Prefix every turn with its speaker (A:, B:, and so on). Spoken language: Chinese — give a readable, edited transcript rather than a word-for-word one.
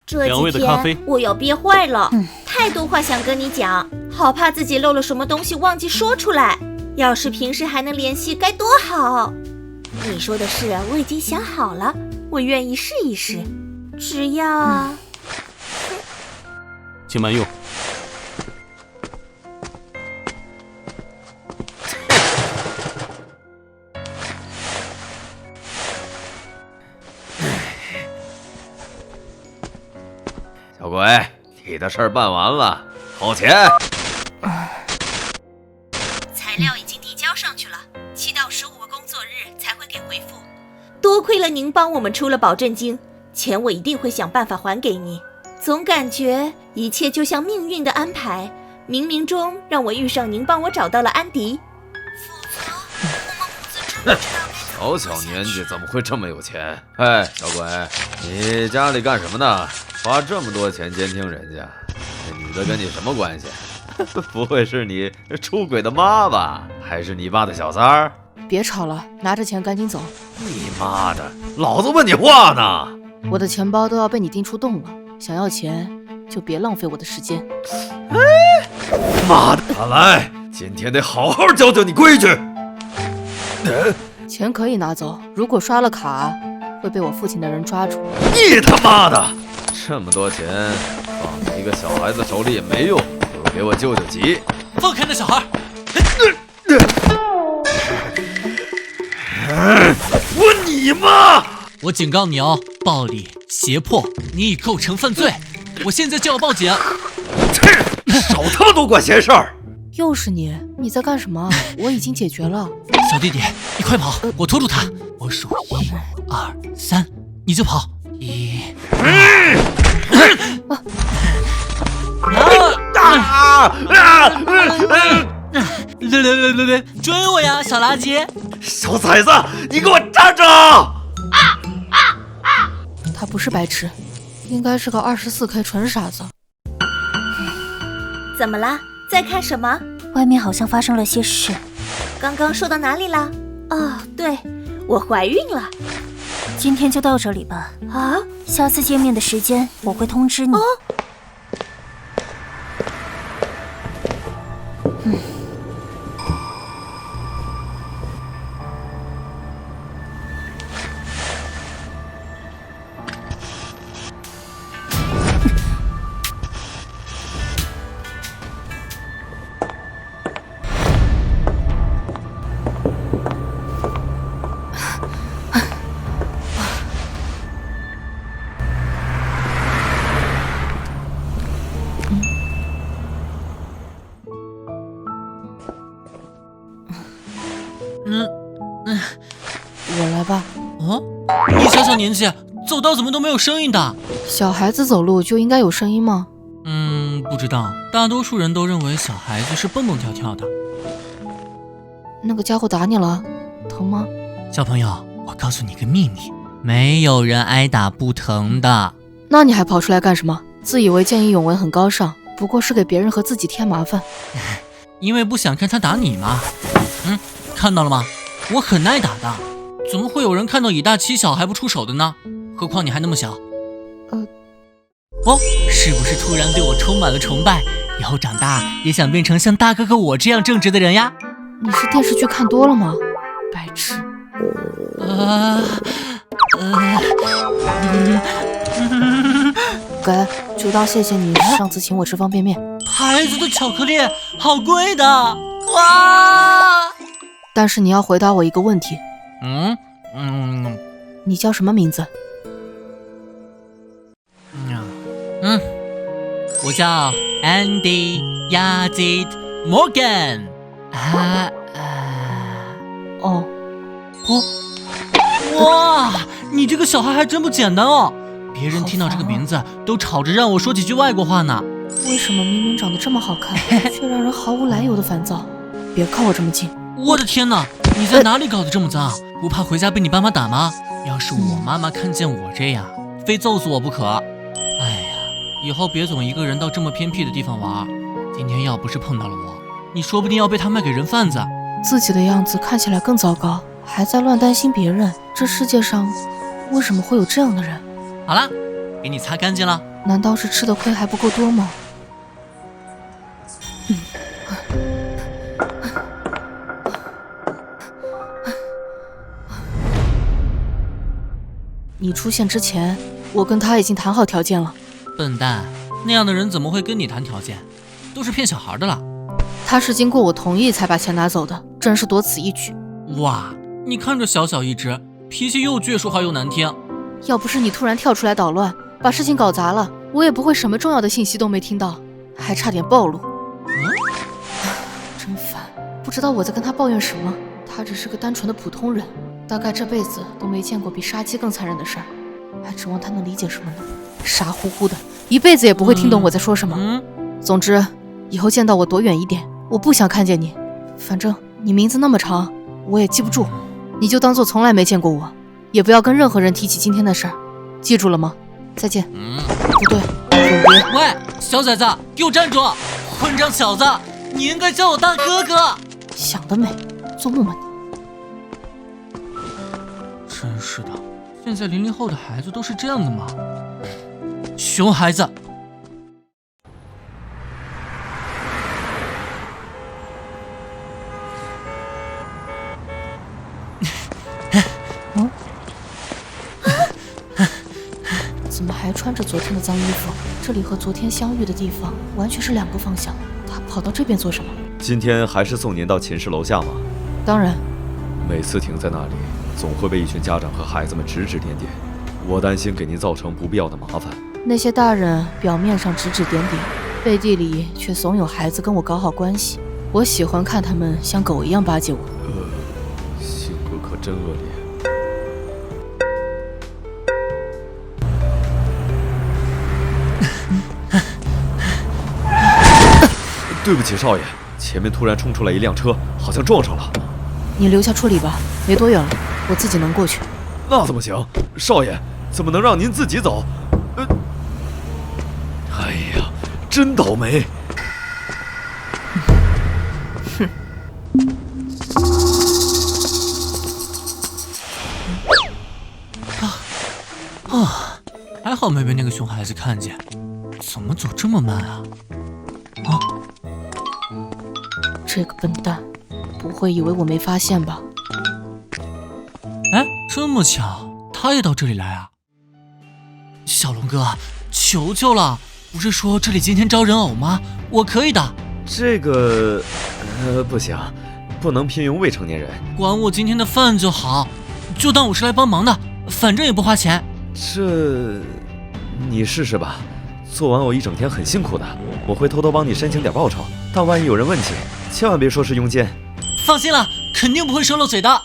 A: 这几天我要憋坏了，太多话想跟你讲，好怕自己漏了什么东西忘记说出来。要是平时还能联系该多好。你说的事我已经想好了，我愿意试一试，只要……
B: 请慢用。
C: 小鬼，你的事儿办完了，掏钱。
A: 材料已经递交上去了，7到15个工作日才会给回复。多亏了您帮我们出了保证金，钱我一定会想办法还给你。总感觉一切就像命运的安排，冥冥中让我遇上您，帮我找到了安迪。否则我们母子知不知道
C: 小年纪怎么会这么有钱？哎，小鬼，你家里干什么呢？花这么多钱监听人家，那女的跟你什么关系？不会是你出轨的妈吧？还是你爸的小三儿？
D: 别吵了，拿着钱赶紧走。
C: 你妈的，老子问你话呢！
D: 我的钱包都要被你盯出洞了，想要钱就别浪费我的时间。
C: 妈的，看来今天得好好教教你规矩。
D: 钱可以拿走，如果刷了卡，会被我父亲的人抓住。
C: 你他妈的！这么多钱放在一个小孩子手里也没用，不如给我救救急。
B: 放开那小孩！
C: 我你妈！
B: 我警告你哦，暴力、胁迫，你已构成犯罪。我现在就要报警。
C: 少他妈多管闲事儿！
D: 又是你，你在干什么？我已经解决了。
B: 小弟弟，你快跑！我拖住他。我数1、2、3，你就跑。1。追我呀，小垃圾！
C: 小崽子，你给我站着！
D: 他不是白痴，应该是个24K 纯傻子。
A: 怎么啦？在看什么？
E: 外面好像发生了些事。
A: 刚刚说到哪里了？哦，对，我怀孕了。
E: 今天就到这里吧。
A: 啊，
E: 下次见面的时间我会通知你。
A: 哦。
D: 我来吧。
B: 哦，你小年纪，走道怎么都没有声音的？
D: 小孩子走路就应该有声音吗？
B: 不知道，大多数人都认为小孩子是蹦蹦跳跳的。
D: 那个家伙打你了，疼吗？
B: 小朋友，我告诉你个秘密，没有人挨打不疼的。
D: 那你还跑出来干什么？自以为见义勇为很高尚，不过是给别人和自己添麻烦。
B: 因为不想看他打你嘛。看到了吗？我很耐打的，怎么会有人看到以大欺小还不出手的呢？何况你还那么小。是不是突然对我充满了崇拜？以后长大也想变成像大哥哥我这样正直的人呀？
D: 你是电视剧看多了吗？白痴。该就当谢谢你上次请我吃方便面。
B: 牌子的巧克力好贵的哇！
D: 但是你要回答我一个问题。你叫什么名字？
B: 我叫 Andy Yazid Morgan。哇，你这个小孩还真不简单哦！别人听到这个名字都吵着让我说几句外国话呢。
D: 为什么明明长得这么好看，却让人毫无来由的烦躁？别靠我这么近！
B: 我的天哪，你在哪里搞得这么脏？不怕回家被你爸妈打吗？要是我妈妈看见我这样，非揍死我不可。哎呀，以后别总一个人到这么偏僻的地方玩。今天要不是碰到了我，你说不定要被他卖给人贩子。
D: 自己的样子看起来更糟糕，还在乱担心别人。这世界上为什么会有这样的人？
B: 好了，给你擦干净了。
D: 难道是吃的亏还不够多吗？你出现之前，我跟他已经谈好条件了。
B: 笨蛋，那样的人怎么会跟你谈条件？都是骗小孩的啦。
D: 他是经过我同意才把钱拿走的，真是多此一举。
B: 哇，你看着小小一只，脾气又倔，说话又难听。
D: 要不是你突然跳出来捣乱，把事情搞砸了，我也不会什么重要的信息都没听到，还差点暴露。真烦，不知道我在跟他抱怨什么。他只是个单纯的普通人，大概这辈子都没见过比杀妻更残忍的事儿，还指望他能理解什么呢？傻乎乎的，一辈子也不会听懂我在说什么。总之，以后见到我躲远一点，我不想看见你。反正你名字那么长，我也记不住，你就当做从来没见过我，也不要跟任何人提起今天的事儿，记住了吗？再见。不对，永别。
B: 喂，小崽子，给我站住！混账小子，你应该叫我大哥哥。
D: 想得美，做梦吧你！
B: 真是的，现在00后的孩子都是这样的吗？熊孩子。
D: 怎么还穿着昨天的脏衣服？这里和昨天相遇的地方完全是两个方向。他跑到这边做什么？
C: 今天还是送您到寝室楼下吗？
D: 当然。
C: 每次停在那里，总会被一群家长和孩子们指指点点，我担心给您造成不必要的麻烦。
D: 那些大人表面上指指点点，背地里却怂恿孩子跟我搞好关系。我喜欢看他们像狗一样巴结我。
C: 性格可真恶劣。对不起，少爷，前面突然冲出来一辆车，好像撞上了。
D: 你留下处理吧，没多远了，我自己能过去。
C: 那怎么行？少爷，怎么能让您自己走？哎呀，真倒霉！
B: 还好没被那个熊孩子看见。怎么走这么慢啊？
D: 这个笨蛋，不会以为我没发现吧？
B: 哎，这么巧，他也到这里来啊？小龙哥，求求了，不是说这里今天招人偶吗？我可以的。
C: 这个，不行，不能聘用未成年人。
B: 管我今天的饭就好，就当我是来帮忙的，反正也不花钱。
C: 这，你试试吧。做完我一整天很辛苦的，我会偷偷帮你申请点报酬。但万一有人问起，千万别说是佣奸。
B: 放心了，肯定不会说漏嘴的。